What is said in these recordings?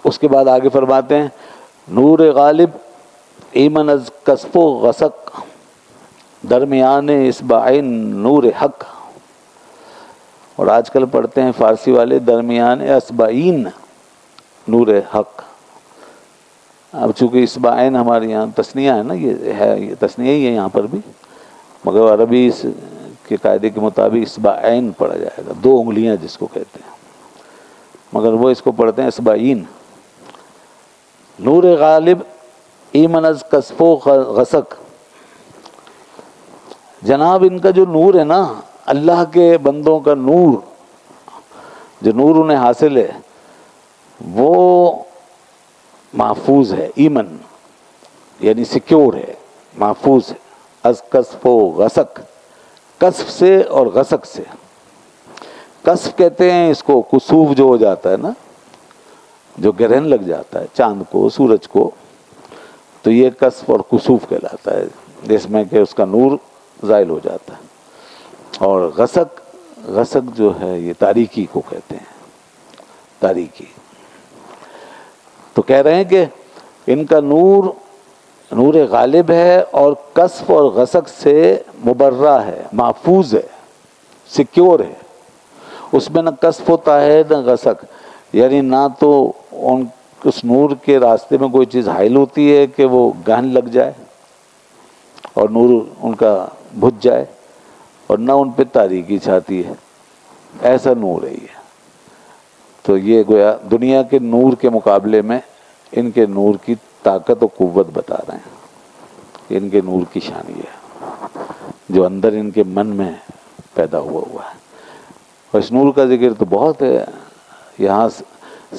اس کے بعد آگے فرماتے ہیں نور غالب ایمن از کسب و غسق درمیان اصبعین نور حق. اور آج کل پڑھتے ہیں فارسی والے درمیان اصبعین نور حق. اب چونکہ اصبعین ہمارے یہاں تثنیہ ہے نا، یہ تثنیہ ہی ہے یہاں پر بھی، مگر عربی کے قاعدے کے مطابق اصبعین پڑھا جائے گا، 2 انگلیاں جس کو کہتے ہیں، مگر وہ اس کو پڑھتے ہیں اصبعین. نور غالب ایمن از کسب و غسق. جناب ان کا جو نور ہے نا، اللہ کے بندوں کا نور، جو نور انہیں حاصل ہے وہ محفوظ ہے. ایمن یعنی سیکیور ہے، محفوظ ہے. از کسب و غسق، کسب سے اور غسق سے. کسب کہتے ہیں اس کو کسوف جو ہو جاتا ہے نا، جو گرہن لگ جاتا ہے چاند کو سورج کو، تو یہ کسب اور کسوف کہلاتا ہے، جس میں کہ اس کا نور زائل ہو جاتا ہے. اور غسق، غسق جو ہے یہ تاریکی کو کہتے ہیں، تاریکی. تو کہہ رہے ہیں کہ ان کا نور نور غالب ہے اور کسف اور غسق سے مبرہ ہے، محفوظ ہے، سیکیور ہے. اس میں نہ کسف ہوتا ہے نہ غسق، یعنی نہ تو اس نور کے راستے میں کوئی چیز حائل ہوتی ہے کہ وہ گہن لگ جائے اور نور ان کا بجھ جائے، اور نہ ان پہ تاریکی چھاتی ہے. ایسا نور ہے یہ. تو یہ گویا دنیا کے نور کے مقابلے میں ان کے نور کی طاقت و قوت بتا رہے ہیں کہ ان کے نور کی شان یہ ہے جو اندر ان کے من میں پیدا ہوا ہے. اور اس نور کا ذکر تو بہت ہے. یہاں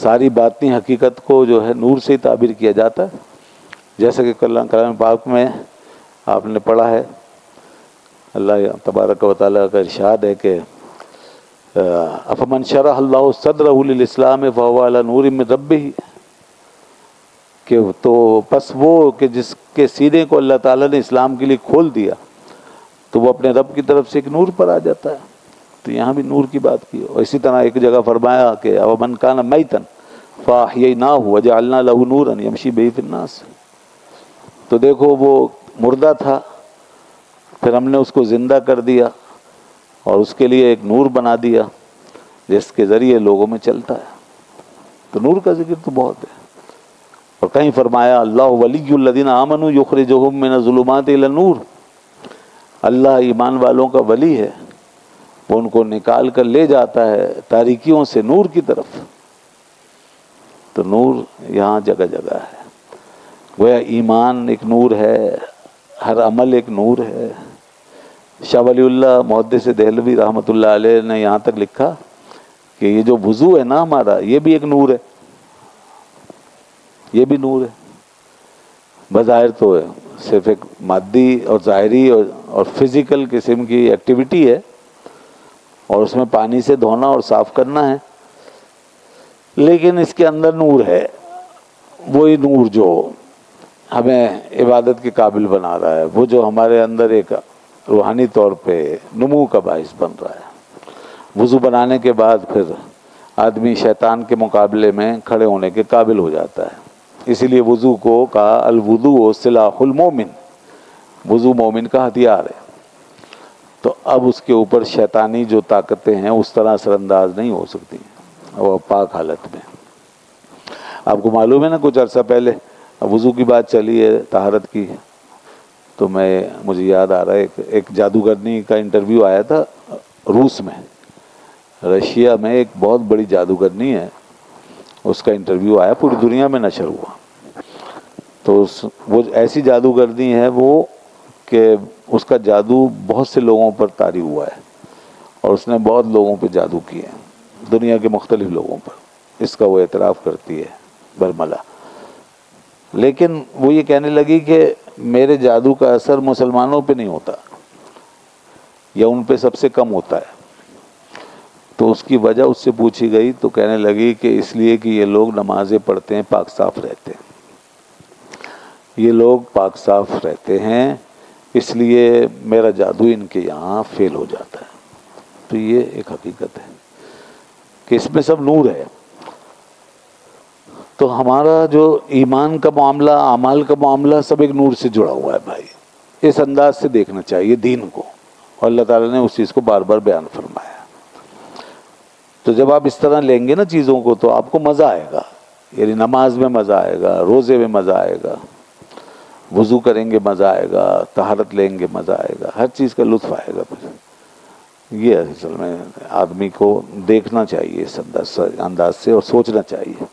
ساری باطنی حقیقت کو جو ہے نور سے ہی تعبیر کیا جاتا ہے، جیسا کہ کلام پاک میں آپ نے پڑھا ہے. اللہ تبارک و تعالیٰ کا ارشاد ہے کہ افمن شرح اللہ صدرہ للاسلام فہو علی نور من ربہ، کہ تو پس وہ کہ جس کے سینے کو اللہ تعالیٰ نے اسلام کے لیے کھول دیا تو وہ اپنے رب کی طرف سے ایک نور پر آ جاتا ہے. تو یہاں بھی نور کی بات کی. اور اسی طرح ایک جگہ فرمایا کہ ومن کان میتا فاحییناہ وجعلنا لہ نورا یمشی بہ فی الناس. تو دیکھو وہ مردہ تھا، پھر ہم نے اس کو زندہ کر دیا اور اس کے لیے ایک نور بنا دیا جس کے ذریعے لوگوں میں چلتا ہے. تو نور کا ذکر تو بہت ہے. اور کہیں فرمایا اللہ ولی الذین آمنوا یخرجہم من الظلمات الی النور. اللہ ایمان والوں کا ولی ہے، وہ ان کو نکال کر لے جاتا ہے تاریکیوں سے نور کی طرف. تو نور یہاں جگہ جگہ ہے. گویا ایمان ایک نور ہے، ہر عمل ایک نور ہے. شاہ ولی اللہ محدث دہلوی رحمۃ اللہ علیہ نے یہاں تک لکھا کہ یہ جو وضو ہے نا ہمارا، یہ بھی ایک نور ہے، یہ بھی نور ہے. بظاہر تو ہے صرف ایک مادی اور ظاہری اور فزیکل قسم کی ایکٹیویٹی ہے، اور اس میں پانی سے دھونا اور صاف کرنا ہے، لیکن اس کے اندر نور ہے. وہی نور جو ہمیں عبادت کے قابل بنا رہا ہے، وہ جو ہمارے اندر ایک روحانی طور پہ نمو کا باعث بن رہا ہے. وضو بنانے کے بعد پھر آدمی شیطان کے مقابلے میں کھڑے ہونے کے قابل ہو جاتا ہے. اسی لیے وضو کو کہا الوضوء سلاح المومن، وضو مومن کا ہتھیار ہے. تو اب اس کے اوپر شیطانی جو طاقتیں ہیں اس طرح اثر انداز نہیں ہو سکتی وہ پاک حالت میں. آپ کو معلوم ہے نا کچھ عرصہ پہلے وضو کی بات چلی ہے، طہارت کی، تو مجھے یاد آ رہا ہے ایک جادوگرنی کا انٹرویو آیا تھا روس میں. رشیا میں ایک بہت بڑی جادوگرنی ہے، اس کا انٹرویو آیا، پوری دنیا میں نشر ہوا. تو وہ ایسی جادوگرنی ہے وہ کہ اس کا جادو بہت سے لوگوں پر طاری ہوا ہے، اور اس نے بہت لوگوں پہ جادو کیے ہیں، دنیا کے مختلف لوگوں پر. اس کا وہ اعتراف کرتی ہے برملا. لیکن وہ یہ کہنے لگی کہ میرے جادو کا اثر مسلمانوں پہ نہیں ہوتا، یا ان پہ سب سے کم ہوتا ہے. تو اس کی وجہ اس سے پوچھی گئی تو کہنے لگی کہ اس لیے کہ یہ لوگ نمازیں پڑھتے ہیں، پاک صاف رہتے ہیں. یہ لوگ پاک صاف رہتے ہیں، اس لیے میرا جادو ان کے یہاں فیل ہو جاتا ہے. تو یہ ایک حقیقت ہے کہ اس میں سب نور ہے. تو ہمارا جو ایمان کا معاملہ، اعمال کا معاملہ سب ایک نور سے جڑا ہوا ہے بھائی. اس انداز سے دیکھنا چاہیے دین کو، اور اللہ تعالیٰ نے اس چیز کو بار بار بیان فرمایا. تو جب آپ اس طرح لیں گے نا چیزوں کو تو آپ کو مزہ آئے گا. یعنی نماز میں مزہ آئے گا، روزے میں مزہ آئے گا، وضو کریں گے مزہ آئے گا، طہارت لیں گے مزہ آئے گا، ہر چیز کا لطف آئے گا. پھر یہ اصل میں آدمی کو دیکھنا چاہیے اس انداز سے اور سوچنا چاہیے.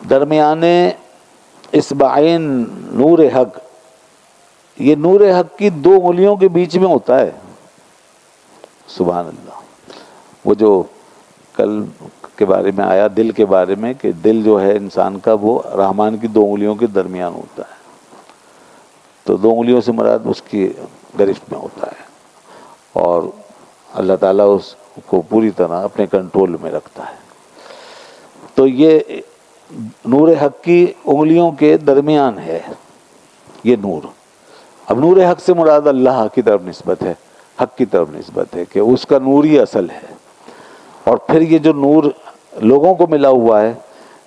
درمیانے اصبعین نور حق، یہ نور حق کی 2 انگلیوں کے بیچ میں ہوتا ہے. سبحان اللہ. وہ جو کل کے بارے میں آیا دل کے بارے میں کہ دل جو ہے انسان کا وہ رحمان کی 2 انگلیوں کے درمیان ہوتا ہے. تو 2 انگلیوں سے مراد اس کی گرفت میں ہوتا ہے، اور اللہ تعالیٰ اس کو پوری طرح اپنے کنٹرول میں رکھتا ہے. تو یہ نور حق کی انگلیوں کے درمیان ہے یہ نور. اب نور حق سے مراد اللہ کی طرف نسبت ہے، حق کی طرف نسبت ہے کہ اس کا نور ہی اصل ہے. اور پھر یہ جو نور لوگوں کو ملا ہوا ہے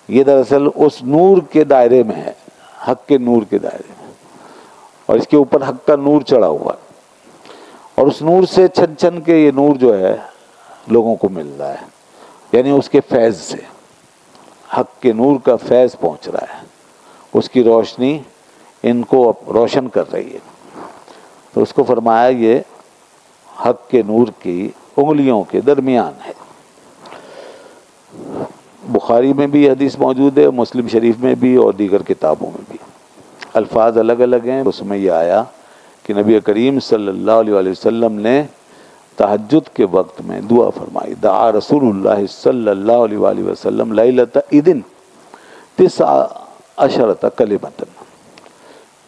یہ دراصل اس نور کے دائرے میں ہے، حق کے نور کے دائرے میں، اور اس کے اوپر حق کا نور چڑھا ہوا ہے. اور اس نور سے چھن چھن کے یہ نور جو ہے لوگوں کو مل رہا ہے، یعنی اس کے فیض سے حق کے نور کا فیض پہنچ رہا ہے، اس کی روشنی ان کو روشن کر رہی ہے. تو اس کو فرمایا یہ حق کے نور کی انگلیوں کے درمیان ہے. بخاری میں بھی حدیث موجود ہے، مسلم شریف میں بھی اور دیگر کتابوں میں بھی. الفاظ الگ الگ ہیں. اس میں یہ آیا کہ نبی کریم صلی اللہ علیہ وسلم نے تہجد کے وقت میں دعا فرمائی. دعا رسول اللہ صلی اللہ علیہ وسلم لیلۃ عید 19 کلمۃ،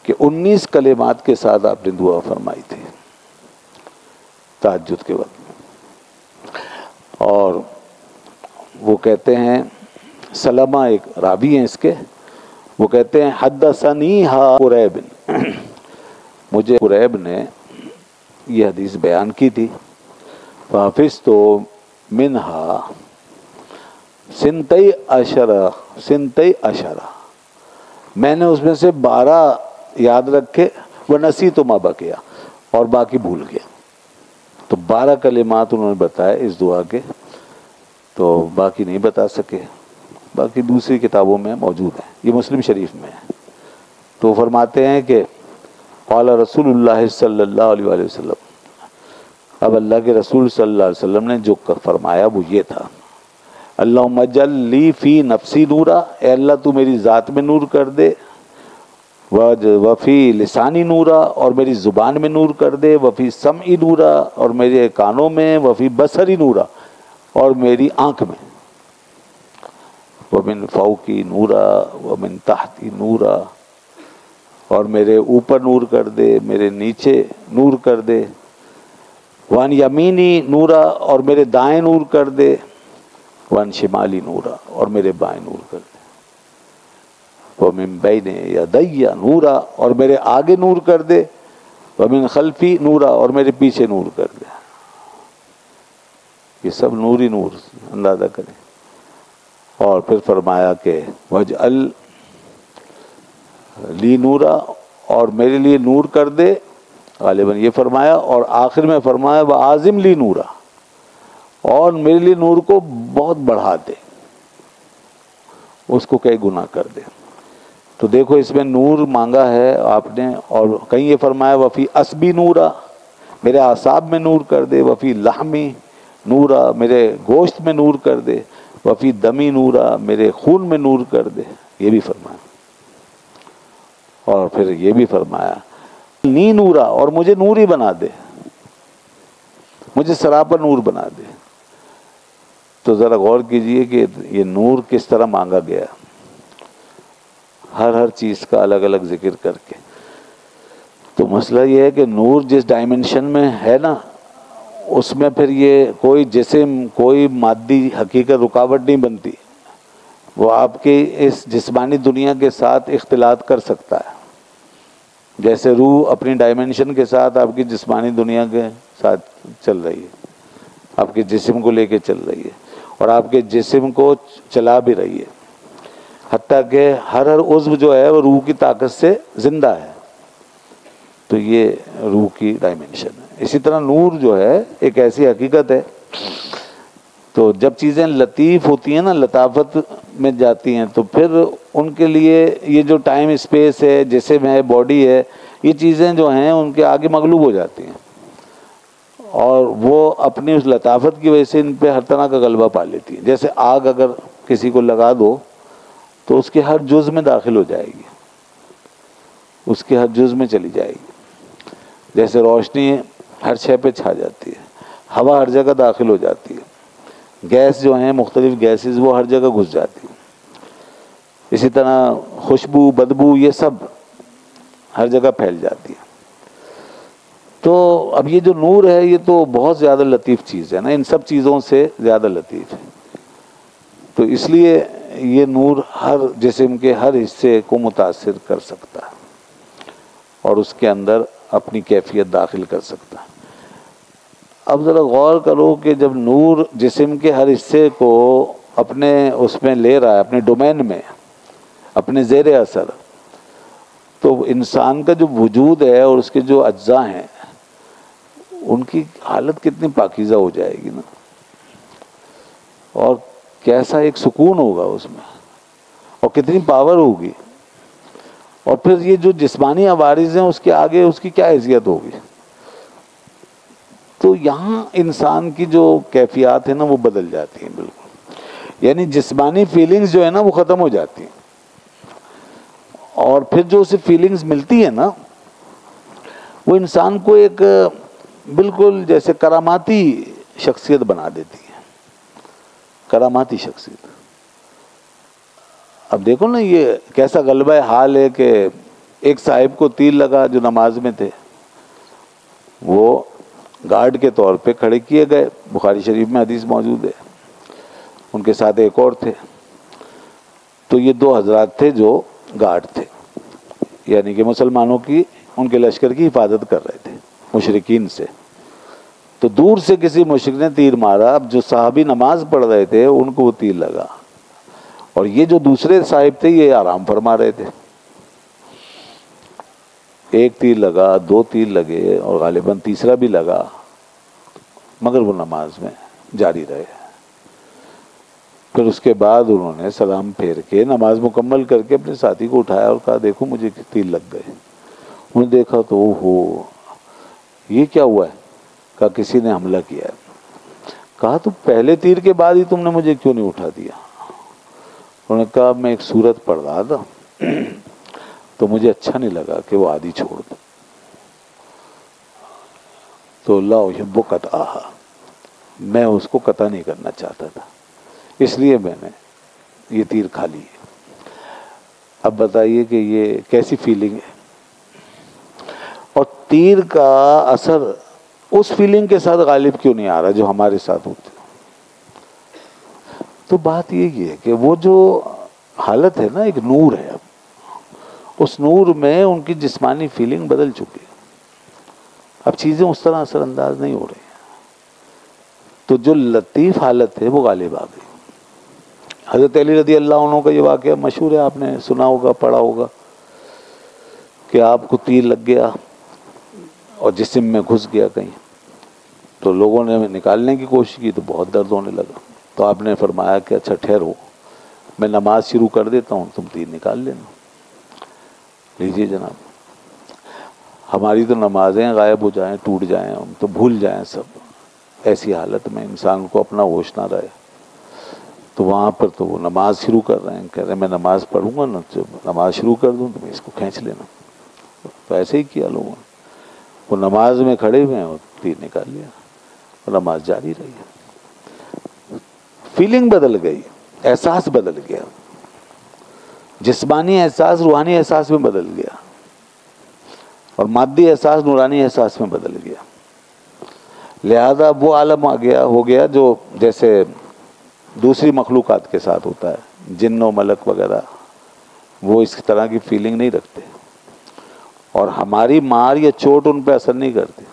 کہ 19 کلمات کے ساتھ آپ نے دعا فرمائی تھی تہجد کے وقت میں. اور وہ کہتے ہیں سلمہ ایک راوی ہیں اس کے، وہ کہتے ہیں حدثنیھا قریب، مجھے قریب نے یہ حدیث بیان کی تھی. فحفظت منہا سنتی عشرہ، میں نے اس میں سے 12 یاد رکھے. ونسیت ما بقیا، اور باقی بھول گیا. تو 12 کلمات انہوں نے بتائے اس دعا کے، تو باقی نہیں بتا سکے. باقی دوسری کتابوں میں موجود ہیں، یہ مسلم شریف میں ہے. تو فرماتے ہیں کہ قال رسول اللہ صلی اللہ علیہ وسلم، اب اللہ کے رسول صلی اللہ علیہ وسلم نے جو فرمایا وہ یہ تھا، اللہم اجعل لی فی نفسی نورا، اے اللہ تو میری ذات میں نور کر دے، وفی لسانی نورا، اور میری زبان میں نور کر دے، وفی سمعی نورا، اور میرے کانوں میں، وفی بصری نورا، اور میری آنکھ میں، ومن فوقی نورا ومن تحتی نورا، اور میرے اوپر نور کر دے، میرے نیچے نور کر دے، وان یمینی نورا، اور میرے دائیں نور کر دے، وان شمالی نورا، اور میرے بائیں نور کر دے، ومن بین یدی نورا، اور میرے آگے نور کر دے، ومن خلفی نورا، اور میرے پیچھے نور کر دے. یہ سب نوری نور اندازہ کریں. اور پھر فرمایا کہ وجعل لی نورا، اور میرے لیے نور کر دے، غالباً یہ فرمایا. اور آخر میں فرمایا وعازم لی نورا، اور میرے لیے نور کو بہت بڑھا دے، اس کو کئی گنا کر دے. تو دیکھو اس میں نور مانگا ہے آپ نے، اور کہیں یہ فرمایا وفی اسبی نورا، میرے اعصاب میں نور کر دے، وفی لحمی نورا، میرے گوشت میں نور کر دے، وفی دمی نورا، میرے خون میں نور کر دے، یہ بھی فرمایا. اور پھر یہ بھی فرمایا نی نورا، اور مجھے نوری بنا دے، مجھے سراپا نور بنا دے. تو ذرا غور کیجئے کہ یہ نور کس طرح مانگا گیا، ہر چیز کا الگ الگ ذکر کر کے. تو مسئلہ یہ ہے کہ نور جس ڈائمنشن میں ہے نا، اس میں پھر یہ کوئی جسم، کوئی مادی حقیقت رکاوٹ نہیں بنتی. وہ آپ کے اس جسمانی دنیا کے ساتھ اختلاط کر سکتا ہے، جیسے روح اپنی ڈائمنشن کے ساتھ آپ کی جسمانی دنیا کے ساتھ چل رہی ہے، آپ کے جسم کو لے کے چل رہی ہے. اور آپ کے جسم کو چلا بھی رہی ہے، حتیٰ کہ ہر عضو جو ہے وہ روح کی طاقت سے زندہ ہے. تو یہ روح کی ڈائمینشن ہے. اسی طرح نور جو ہے ایک ایسی حقیقت ہے. تو جب چیزیں لطیف ہوتی ہیں نا، لطافت میں جاتی ہیں، تو پھر ان کے لیے یہ جو ٹائم اسپیس ہے، جسم ہے، باڈی ہے، یہ چیزیں جو ہیں ان کے آگے مغلوب ہو جاتی ہیں، اور وہ اپنی اس لطافت کی وجہ سے ان پہ ہر طرح کا غلبہ پا لیتی ہیں. جیسے آگ اگر کسی کو لگا دو تو اس کے ہر جز میں داخل ہو جائے گی، اس کے ہر جز میں چلی جائے گی. جیسے روشنی ہر شے پہ چھا جاتی ہے، ہوا ہر جگہ داخل ہو جاتی ہے، گیس جو ہیں مختلف گیسز وہ ہر جگہ گھس جاتی ہیں. اسی طرح خوشبو، بدبو، یہ سب ہر جگہ پھیل جاتی ہے. تو اب یہ جو نور ہے یہ تو بہت زیادہ لطیف چیز ہے نا، ان سب چیزوں سے زیادہ لطیف ہے. تو اس لیے یہ نور ہر جسم کے ہر حصے کو متاثر کر سکتا ہے اور اس کے اندر اپنی کیفیت داخل کر سکتا ہے. اب ذرا غور کرو کہ جب نور جسم کے ہر حصے کو اپنے اس میں لے رہا ہے، اپنے ڈومین میں، اپنے زیر اثر، تو انسان کا جو وجود ہے اور اس کے جو اجزاء ہیں ان کی حالت کتنی پاکیزہ ہو جائے گی نا، اور کیسا ایک سکون ہوگا اس میں، اور کتنی پاور ہوگی. اور پھر یہ جو جسمانی عوارض ہیں اس کے آگے اس کی کیا حیثیت ہوگی. تو یہاں انسان کی جو کیفیات ہیں نا وہ بدل جاتی ہیں بالکل. یعنی جسمانی فیلنگز جو ہے نا وہ ختم ہو جاتی ہیں، اور پھر جو اسے فیلنگز ملتی ہے نا وہ انسان کو ایک بالکل جیسے کراماتی شخصیت بنا دیتی ہے. کراماتی شخصیت. اب دیکھو نا یہ کیسا غلبہ حال ہے کہ ایک صاحب کو تیر لگا جو نماز میں تھے، وہ گارڈ کے طور پہ کھڑے کیے گئے. بخاری شریف میں حدیث موجود ہے. ان کے ساتھ ایک اور تھے. تو یہ دو حضرات تھے جو گارڈ تھے، یعنی کہ مسلمانوں کی، ان کے لشکر کی حفاظت کر رہے تھے مشرکین سے. تو دور سے کسی مشرک نے تیر مارا. اب جو صحابی نماز پڑھ رہے تھے ان کو وہ تیر لگا، اور یہ جو دوسرے صاحب تھے یہ آرام فرما رہے تھے. ایک تیر لگا، دو تیر لگے، اور غالباً تیسرا بھی لگا، مگر وہ نماز میں جاری رہے. پھر اس کے بعد انہوں نے سلام پھیر کے نماز مکمل کر کے اپنے ساتھی کو اٹھایا اور کہا دیکھو مجھے تیر لگ گئے. انہوں نے دیکھا تو یہ کیا ہوا ہے؟ کہا کسی نے حملہ کیا ہے. کہا تو پہلے تیر کے بعد ہی تم نے مجھے کیوں نہیں اٹھا دیا؟ انہوں نے کہا میں ایک سورت پڑھ رہا تھا تو مجھے اچھا نہیں لگا کہ وہ آدھی چھوڑ دو. تو لا احب قطعہا، میں اس کو قطع نہیں کرنا چاہتا تھا، اس لیے میں نے یہ تیر کھا لی. اب بتائیے کہ یہ کیسی فیلنگ ہے. اور تیر کا اثر اس فیلنگ کے ساتھ غالب کیوں نہیں آ رہا جو ہمارے ساتھ ہوتی. تو بات یہ ہے کہ وہ جو حالت ہے نا ایک نور ہے، اب اس نور میں ان کی جسمانی فیلنگ بدل چکی ہے. اب چیزیں اس طرح اثر انداز نہیں ہو رہی ہیں، تو جو لطیف حالت ہے وہ غالب آ گئی. حضرت علی رضی اللہ عنہ کا یہ واقعہ مشہور ہے، آپ نے سنا ہوگا، پڑھا ہوگا، کہ آپ کو تیر لگ گیا اور جسم میں گھس گیا کہیں. تو لوگوں نے نکالنے کی کوشش کی تو بہت درد ہونے لگا. تو آپ نے فرمایا کہ اچھا ٹھہرو، میں نماز شروع کر دیتا ہوں، تم تیر نکال لینا. لیجیے جناب، ہماری تو نمازیں غائب ہو جائیں، ٹوٹ جائیں، ہم تو بھول جائیں سب. ایسی حالت میں انسان کو اپنا ہوش نہ رہے. تو وہاں پر تو وہ نماز شروع کر رہے ہیں، کہہ رہے ہیں میں نماز پڑھوں گا نا، جب نماز شروع کر دوں تو میں اس کو کھینچ لینا. تو ایسے ہی کیا لوگوں نے. وہ نماز میں کھڑے ہوئے ہیں اور تیر نکال لیا اور نماز جاری رہی. فیلنگ بدل گئی، احساس بدل گیا، جسمانی احساس روحانی احساس میں بدل گیا، اور مادی احساس نورانی احساس میں بدل گیا. لہذا وہ عالم ہو گیا جو جیسے دوسری مخلوقات کے ساتھ ہوتا ہے، جن و ملک وغیرہ، وہ اس طرح کی فیلنگ نہیں رکھتے، اور ہماری مار یا چوٹ ان پہ اثر نہیں کرتی.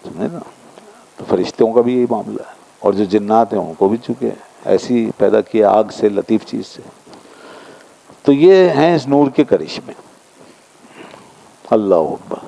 سمجھے نا؟ تو فرشتوں کا بھی یہی معاملہ ہے، اور جو جنات ہیں ان کو بھی چونکہ ایسی پیدا کیا آگ سے، لطیف چیز سے. تو یہ ہیں اس نور کے کرشمے. اللہ اکبر.